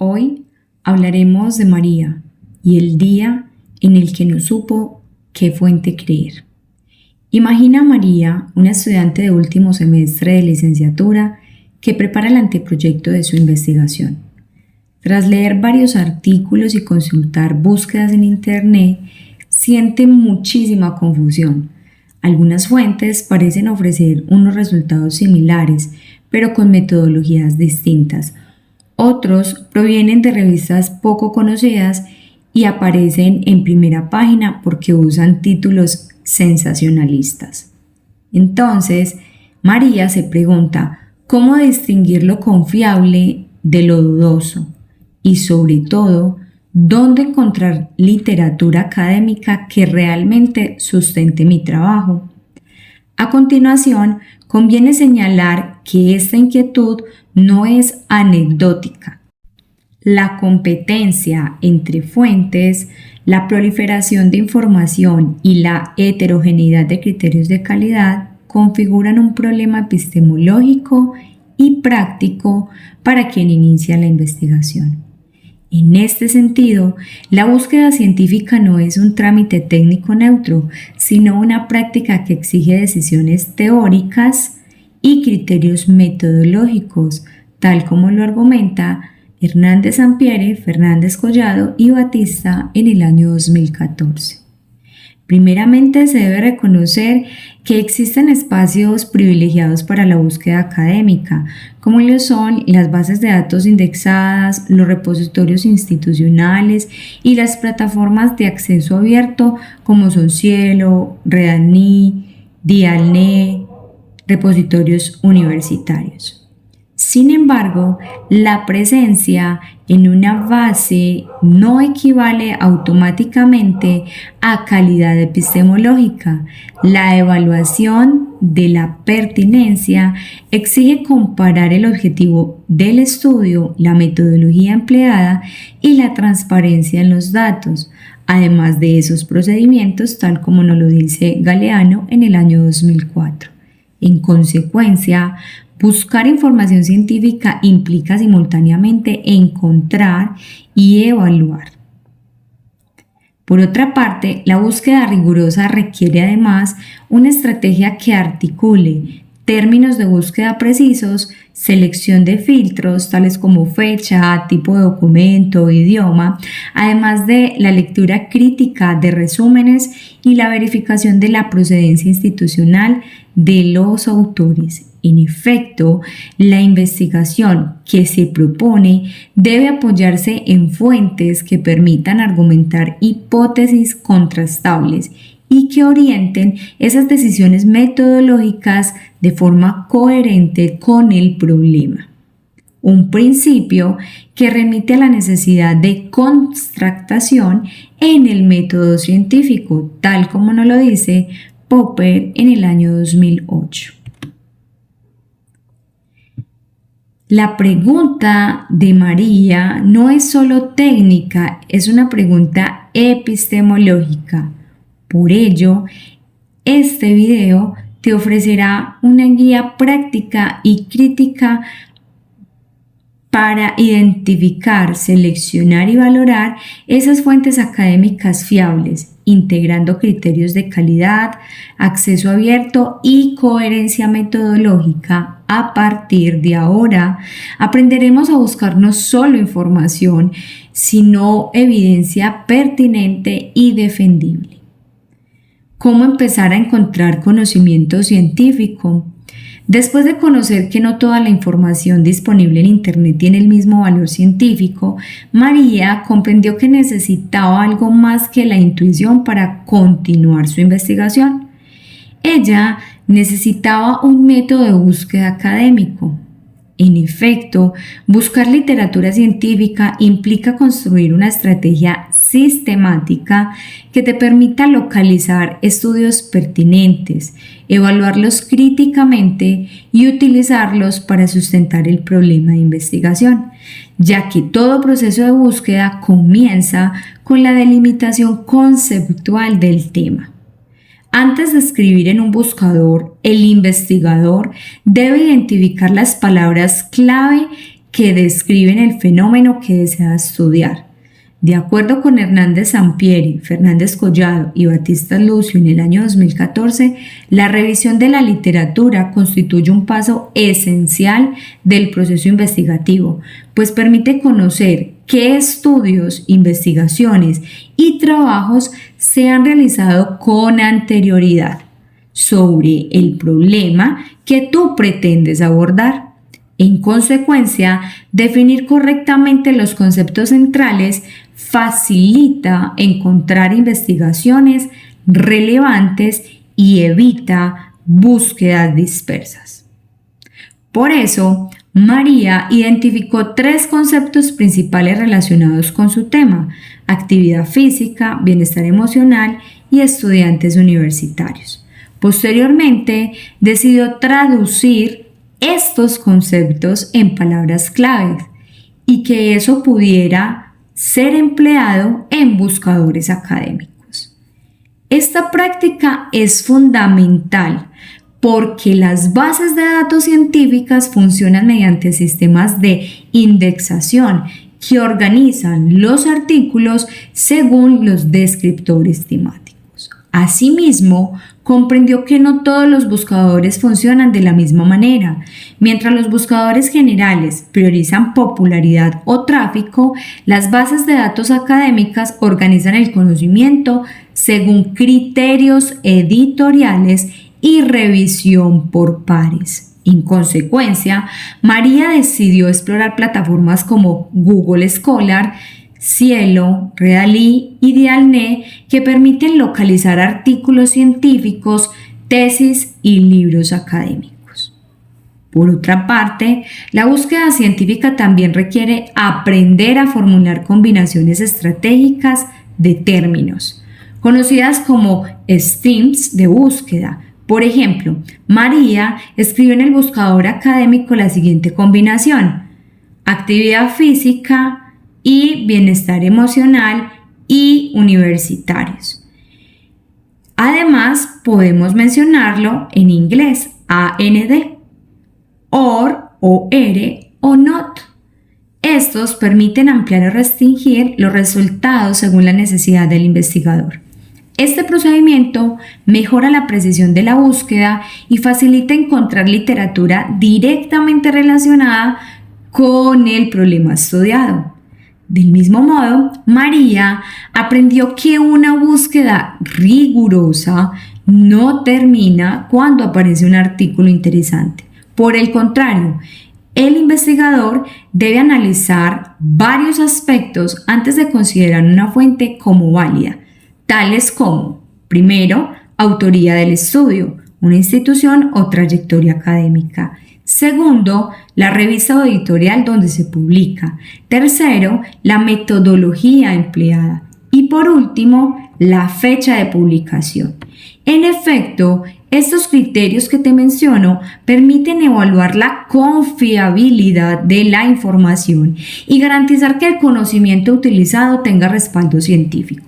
Hoy hablaremos de María y el día en el que no supo qué fuente creer. Imagina a María, una estudiante de último semestre de licenciatura que prepara el anteproyecto de su investigación. Tras leer varios artículos y consultar búsquedas en Internet, siente muchísima confusión. Algunas fuentes parecen ofrecer unos resultados similares, pero con metodologías distintas. Otros provienen de revistas poco conocidas y aparecen en primera página porque usan títulos sensacionalistas. Entonces, María se pregunta cómo distinguir lo confiable de lo dudoso y, sobre todo, dónde encontrar literatura académica que realmente sustente mi trabajo. A continuación, conviene señalar que esta inquietud no es anecdótica. La competencia entre fuentes, la proliferación de información y la heterogeneidad de criterios de calidad configuran un problema epistemológico y práctico para quien inicia la investigación. En este sentido, la búsqueda científica no es un trámite técnico neutro, sino una práctica que exige decisiones teóricas y criterios metodológicos, tal como lo argumenta Hernández Sampieri, Fernández Collado y Batista en el año 2014. Primeramente, se debe reconocer que existen espacios privilegiados para la búsqueda académica, como lo son las bases de datos indexadas, los repositorios institucionales y las plataformas de acceso abierto como son Cielo, Redaní, Dialnet, repositorios universitarios. Sin embargo, la presencia en una base no equivale automáticamente a calidad epistemológica. La evaluación de la pertinencia exige comparar el objetivo del estudio, la metodología empleada y la transparencia en los datos, además de esos procedimientos, tal como nos lo dice Galeano en el año 2004. En consecuencia, buscar información científica implica simultáneamente encontrar y evaluar. Por otra parte, la búsqueda rigurosa requiere además una estrategia que articule términos de búsqueda precisos, selección de filtros tales como fecha, tipo de documento, idioma, además de la lectura crítica de resúmenes y la verificación de la procedencia institucional de los autores. En efecto, la investigación que se propone debe apoyarse en fuentes que permitan argumentar hipótesis contrastables y que orienten esas decisiones metodológicas de forma coherente con el problema. Un principio que remite a la necesidad de contrastación en el método científico, tal como nos lo dice Popper en el año 2008. La pregunta de María no es solo técnica, es una pregunta epistemológica. Por ello, este video te ofrecerá una guía práctica y crítica para identificar, seleccionar y valorar esas fuentes académicas fiables, integrando criterios de calidad, acceso abierto y coherencia metodológica. A partir de ahora, aprenderemos a buscar no solo información, sino evidencia pertinente y defendible. ¿Cómo empezar a encontrar conocimiento científico? Después de conocer que no toda la información disponible en Internet tiene el mismo valor científico, María comprendió que necesitaba algo más que la intuición para continuar su investigación. Ella necesitaba un método de búsqueda académico. En efecto, buscar literatura científica implica construir una estrategia sistemática que te permita localizar estudios pertinentes, evaluarlos críticamente y utilizarlos para sustentar el problema de investigación, ya que todo proceso de búsqueda comienza con la delimitación conceptual del tema. Antes de escribir en un buscador, el investigador debe identificar las palabras clave que describen el fenómeno que desea estudiar. De acuerdo con Hernández Sampieri, Fernández Collado y Batista Lucio en el año 2014, la revisión de la literatura constituye un paso esencial del proceso investigativo, pues permite conocer qué estudios, investigaciones y trabajos se han realizado con anterioridad sobre el problema que tú pretendes abordar. En consecuencia, definir correctamente los conceptos centrales facilita encontrar investigaciones relevantes y evita búsquedas dispersas. Por eso, María identificó 3 conceptos principales relacionados con su tema: actividad física, bienestar emocional y estudiantes universitarios. Posteriormente, decidió traducir estos conceptos en palabras claves y que eso pudiera ser empleado en buscadores académicos. Esta práctica es fundamental porque las bases de datos científicas funcionan mediante sistemas de indexación que organizan los artículos según los descriptores temáticos. Asimismo, comprendió que no todos los buscadores funcionan de la misma manera. Mientras los buscadores generales priorizan popularidad o tráfico, las bases de datos académicas organizan el conocimiento según criterios editoriales y revisión por pares. En consecuencia, María decidió explorar plataformas como Google Scholar, Cielo, Readly y Dialnet, que permiten localizar artículos científicos, tesis y libros académicos. Por otra parte, la búsqueda científica también requiere aprender a formular combinaciones estratégicas de términos, conocidas como streams de búsqueda. Por ejemplo, María escribió en el buscador académico la siguiente combinación: actividad física y bienestar emocional y universitarios. Además, podemos mencionarlo en inglés: AND, OR o NOT. Estos permiten ampliar o restringir los resultados según la necesidad del investigador. Este procedimiento mejora la precisión de la búsqueda y facilita encontrar literatura directamente relacionada con el problema estudiado. Del mismo modo, María aprendió que una búsqueda rigurosa no termina cuando aparece un artículo interesante. Por el contrario, el investigador debe analizar varios aspectos antes de considerar una fuente como válida, tales como, primero, autoría del estudio, una institución o trayectoria académica. Segundo, la revista o editorial donde se publica. Tercero, la metodología empleada. Y por último, la fecha de publicación. En efecto, estos criterios que te menciono permiten evaluar la confiabilidad de la información y garantizar que el conocimiento utilizado tenga respaldo científico.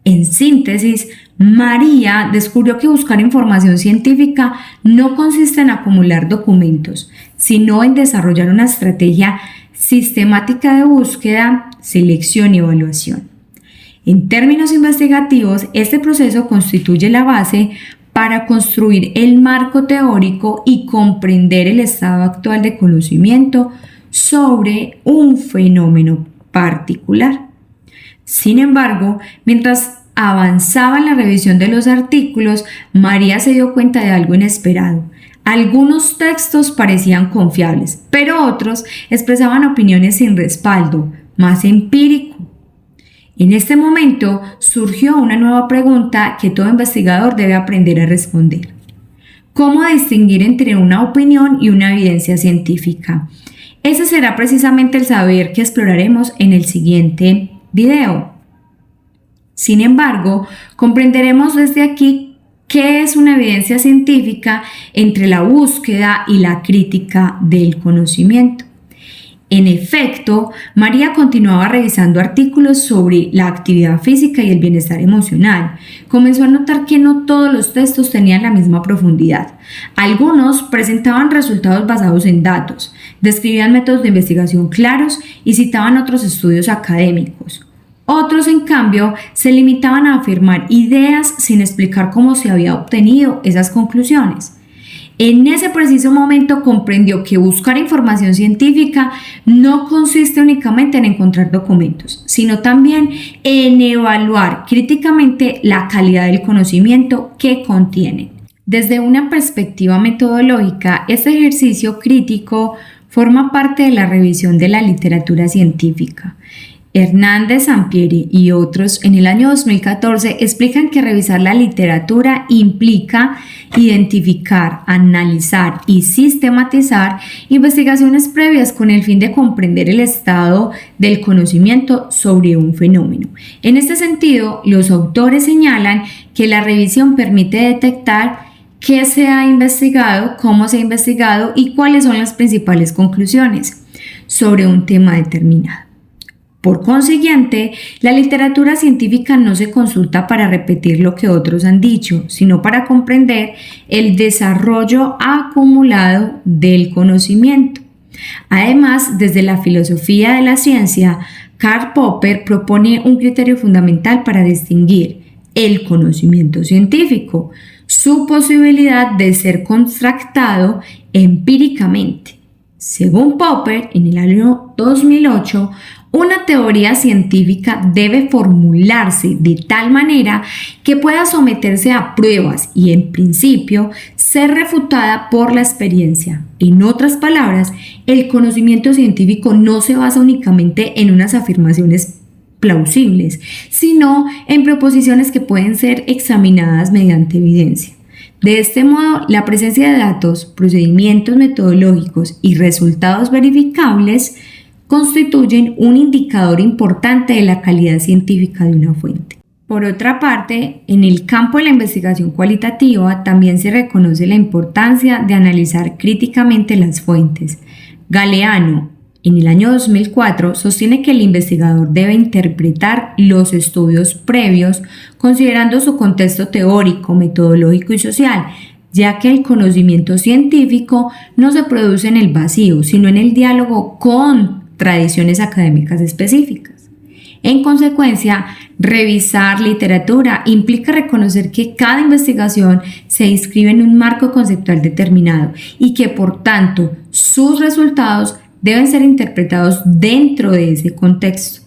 En síntesis, María descubrió que buscar información científica no consiste en acumular documentos, sino en desarrollar una estrategia sistemática de búsqueda, selección y evaluación. En términos investigativos, este proceso constituye la base para construir el marco teórico y comprender el estado actual de conocimiento sobre un fenómeno particular. Sin embargo, mientras avanzaba en la revisión de los artículos, María se dio cuenta de algo inesperado. Algunos textos parecían confiables, pero otros expresaban opiniones sin respaldo, más empírico. En este momento surgió una nueva pregunta que todo investigador debe aprender a responder: ¿cómo distinguir entre una opinión y una evidencia científica? Ese será precisamente el saber que exploraremos en el siguiente video. Sin embargo, comprenderemos desde aquí qué es una evidencia científica entre la búsqueda y la crítica del conocimiento. En efecto, María continuaba revisando artículos sobre la actividad física y el bienestar emocional. Comenzó a notar que no todos los textos tenían la misma profundidad. Algunos presentaban resultados basados en datos, describían métodos de investigación claros y citaban otros estudios académicos. Otros, en cambio, se limitaban a afirmar ideas sin explicar cómo se había obtenido esas conclusiones. En ese preciso momento comprendió que buscar información científica no consiste únicamente en encontrar documentos, sino también en evaluar críticamente la calidad del conocimiento que contienen. Desde una perspectiva metodológica, este ejercicio crítico forma parte de la revisión de la literatura científica. Hernández Sampieri y otros en el año 2014 explican que revisar la literatura implica identificar, analizar y sistematizar investigaciones previas con el fin de comprender el estado del conocimiento sobre un fenómeno. En este sentido, los autores señalan que la revisión permite detectar qué se ha investigado, cómo se ha investigado y cuáles son las principales conclusiones sobre un tema determinado. Por consiguiente, la literatura científica no se consulta para repetir lo que otros han dicho, sino para comprender el desarrollo acumulado del conocimiento. Además, desde la filosofía de la ciencia, Karl Popper propone un criterio fundamental para distinguir el conocimiento científico, su posibilidad de ser contrastado empíricamente. Según Popper, en el año 2008, una teoría científica debe formularse de tal manera que pueda someterse a pruebas y, en principio, ser refutada por la experiencia. En otras palabras, el conocimiento científico no se basa únicamente en unas afirmaciones plausibles, sino en proposiciones que pueden ser examinadas mediante evidencia. De este modo, la presencia de datos, procedimientos metodológicos y resultados verificables constituyen un indicador importante de la calidad científica de una fuente. Por otra parte, en el campo de la investigación cualitativa también se reconoce la importancia de analizar críticamente las fuentes. Galeano, en el año 2004, sostiene que el investigador debe interpretar los estudios previos considerando su contexto teórico, metodológico y social, ya que el conocimiento científico no se produce en el vacío, sino en el diálogo con tradiciones académicas específicas. En consecuencia, revisar literatura implica reconocer que cada investigación se inscribe en un marco conceptual determinado y que, por tanto, sus resultados deben ser interpretados dentro de ese contexto.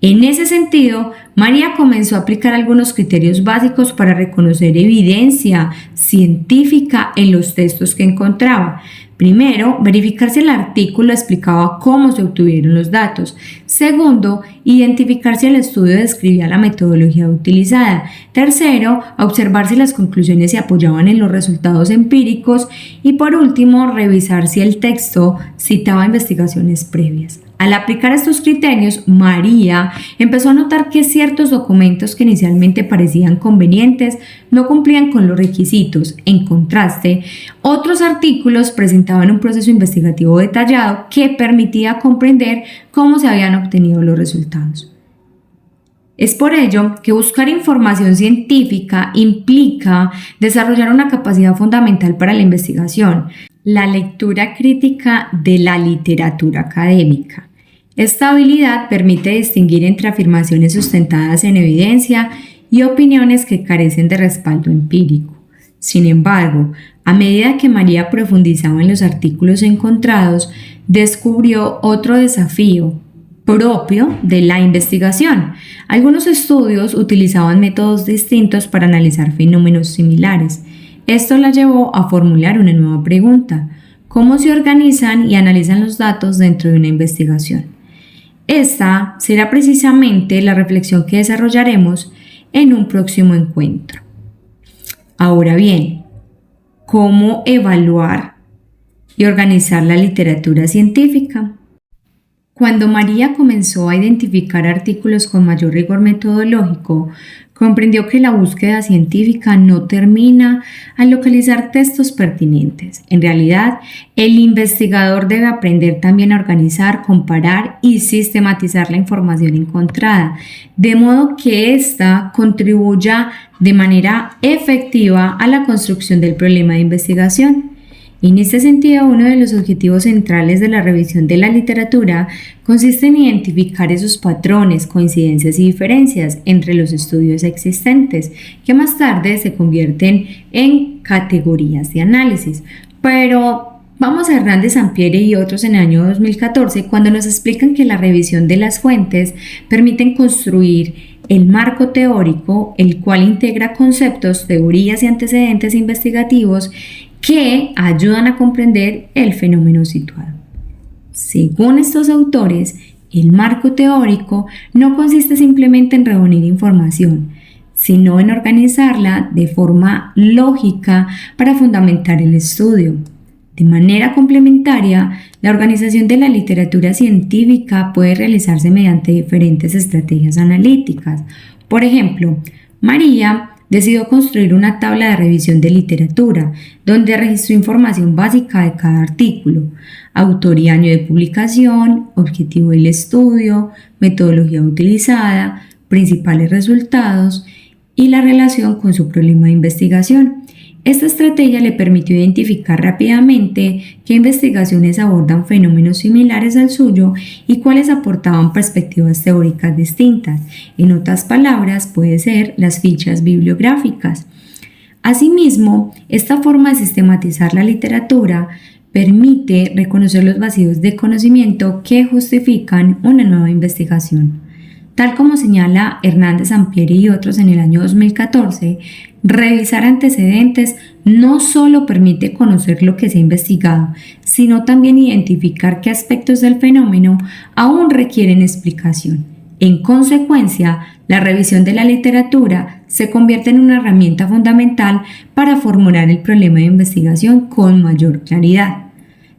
En ese sentido, María comenzó a aplicar algunos criterios básicos para reconocer evidencia científica en los textos que encontraba. Primero, verificar si el artículo explicaba cómo se obtuvieron los datos. Segundo, identificar si el estudio describía la metodología utilizada. Tercero, observar si las conclusiones se apoyaban en los resultados empíricos. Y por último, revisar si el texto citaba investigaciones previas. Al aplicar estos criterios, María empezó a notar que ciertos documentos que inicialmente parecían convenientes no cumplían con los requisitos. En contraste, otros artículos presentaban un proceso investigativo detallado que permitía comprender cómo se habían obtenido los resultados. Es por ello que buscar información científica implica desarrollar una capacidad fundamental para la investigación, la lectura crítica de la literatura académica. Esta habilidad permite distinguir entre afirmaciones sustentadas en evidencia y opiniones que carecen de respaldo empírico. Sin embargo, a medida que María profundizaba en los artículos encontrados, descubrió otro desafío propio de la investigación. Algunos estudios utilizaban métodos distintos para analizar fenómenos similares. Esto la llevó a formular una nueva pregunta: ¿cómo se organizan y analizan los datos dentro de una investigación? Esta será precisamente la reflexión que desarrollaremos en un próximo encuentro. Ahora bien, ¿cómo evaluar y organizar la literatura científica? Cuando María comenzó a identificar artículos con mayor rigor metodológico, comprendió que la búsqueda científica no termina al localizar textos pertinentes. En realidad, el investigador debe aprender también a organizar, comparar y sistematizar la información encontrada, de modo que ésta contribuya de manera efectiva a la construcción del problema de investigación. En este sentido, uno de los objetivos centrales de la revisión de la literatura consiste en identificar esos patrones, coincidencias y diferencias entre los estudios existentes, que más tarde se convierten en categorías de análisis. Pero vamos a Hernández Sampieri y otros en el año 2014 cuando nos explican que la revisión de las fuentes permiten construir el marco teórico, el cual integra conceptos, teorías y antecedentes investigativos que ayudan a comprender el fenómeno situado. Según estos autores, el marco teórico no consiste simplemente en reunir información, sino en organizarla de forma lógica para fundamentar el estudio. De manera complementaria, la organización de la literatura científica puede realizarse mediante diferentes estrategias analíticas. Por ejemplo, María decidió construir una tabla de revisión de literatura, donde registró información básica de cada artículo: autor y año de publicación, objetivo del estudio, metodología utilizada, principales resultados y la relación con su problema de investigación. Esta estrategia le permitió identificar rápidamente qué investigaciones abordan fenómenos similares al suyo y cuáles aportaban perspectivas teóricas distintas. En otras palabras, puede ser las fichas bibliográficas. Asimismo, esta forma de sistematizar la literatura permite reconocer los vacíos de conocimiento que justifican una nueva investigación. Tal como señala Hernández Sampieri y otros en el año 2014, revisar antecedentes no solo permite conocer lo que se ha investigado, sino también identificar qué aspectos del fenómeno aún requieren explicación. En consecuencia, la revisión de la literatura se convierte en una herramienta fundamental para formular el problema de investigación con mayor claridad.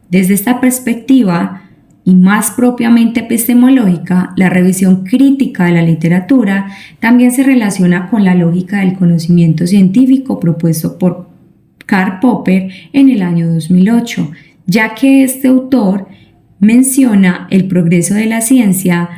Desde esta perspectiva, y más propiamente epistemológica, la revisión crítica de la literatura también se relaciona con la lógica del conocimiento científico propuesto por Karl Popper en el año 2008, ya que este autor menciona el progreso de la ciencia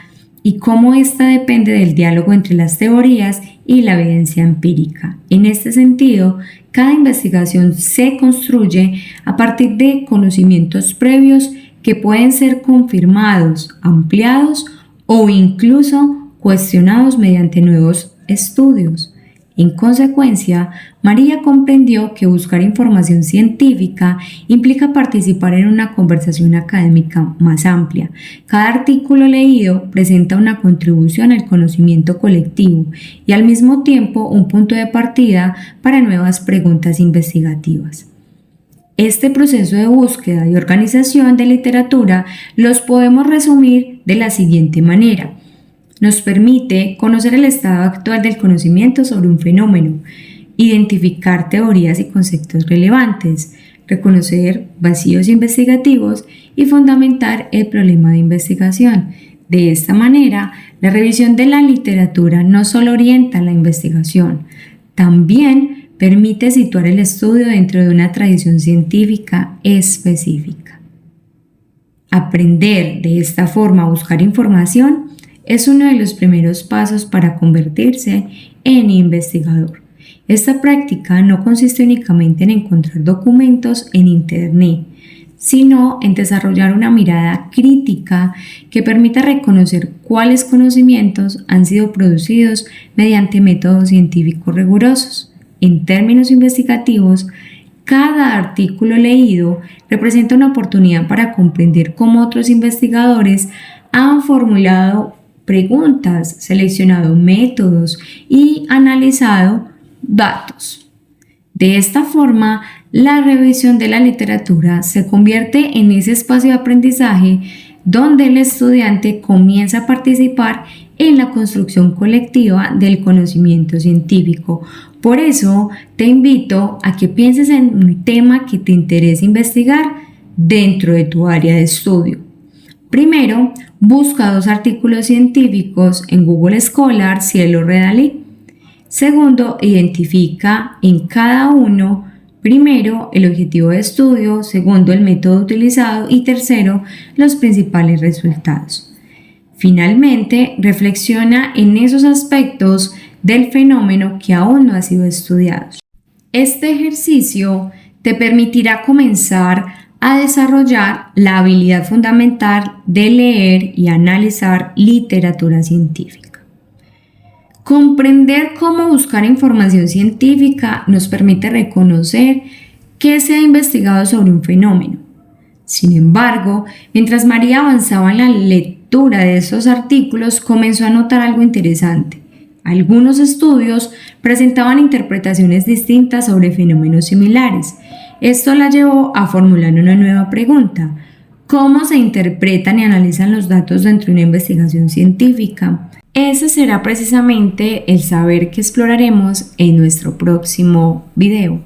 y cómo ésta depende del diálogo entre las teorías y la evidencia empírica. En este sentido, cada investigación se construye a partir de conocimientos previos que pueden ser confirmados, ampliados o incluso cuestionados mediante nuevos estudios. En consecuencia, María comprendió que buscar información científica implica participar en una conversación académica más amplia. Cada artículo leído presenta una contribución al conocimiento colectivo y al mismo tiempo un punto de partida para nuevas preguntas investigativas. Este proceso de búsqueda y organización de literatura los podemos resumir de la siguiente manera. Nos permite conocer el estado actual del conocimiento sobre un fenómeno, identificar teorías y conceptos relevantes, reconocer vacíos investigativos y fundamentar el problema de investigación. De esta manera, la revisión de la literatura no solo orienta la investigación, también permite situar el estudio dentro de una tradición científica específica. Aprender de esta forma a buscar información es uno de los primeros pasos para convertirse en investigador. Esta práctica no consiste únicamente en encontrar documentos en Internet, sino en desarrollar una mirada crítica que permita reconocer cuáles conocimientos han sido producidos mediante métodos científicos rigurosos. En términos investigativos, cada artículo leído representa una oportunidad para comprender cómo otros investigadores han formulado preguntas, seleccionado métodos y analizado datos. De esta forma, la revisión de la literatura se convierte en ese espacio de aprendizaje donde el estudiante comienza a participar en la construcción colectiva del conocimiento científico. Por eso, te invito a que pienses en un tema que te interese investigar dentro de tu área de estudio. Primero, busca 2 artículos científicos en Google Scholar, Cielo Redalí. Segundo, identifica en cada uno, primero, el objetivo de estudio, segundo, el método utilizado y tercero, los principales resultados. Finalmente, reflexiona en esos aspectos del fenómeno que aún no han sido estudiados. Este ejercicio te permitirá comenzar a desarrollar la habilidad fundamental de leer y analizar literatura científica. Comprender cómo buscar información científica nos permite reconocer qué se ha investigado sobre un fenómeno. Sin embargo, mientras María avanzaba en la lectura de estos artículos, comenzó a notar algo interesante. Algunos estudios presentaban interpretaciones distintas sobre fenómenos similares. Esto la llevó a formular una nueva pregunta: ¿cómo se interpretan y analizan los datos dentro de una investigación científica? Ese será precisamente el saber que exploraremos en nuestro próximo video.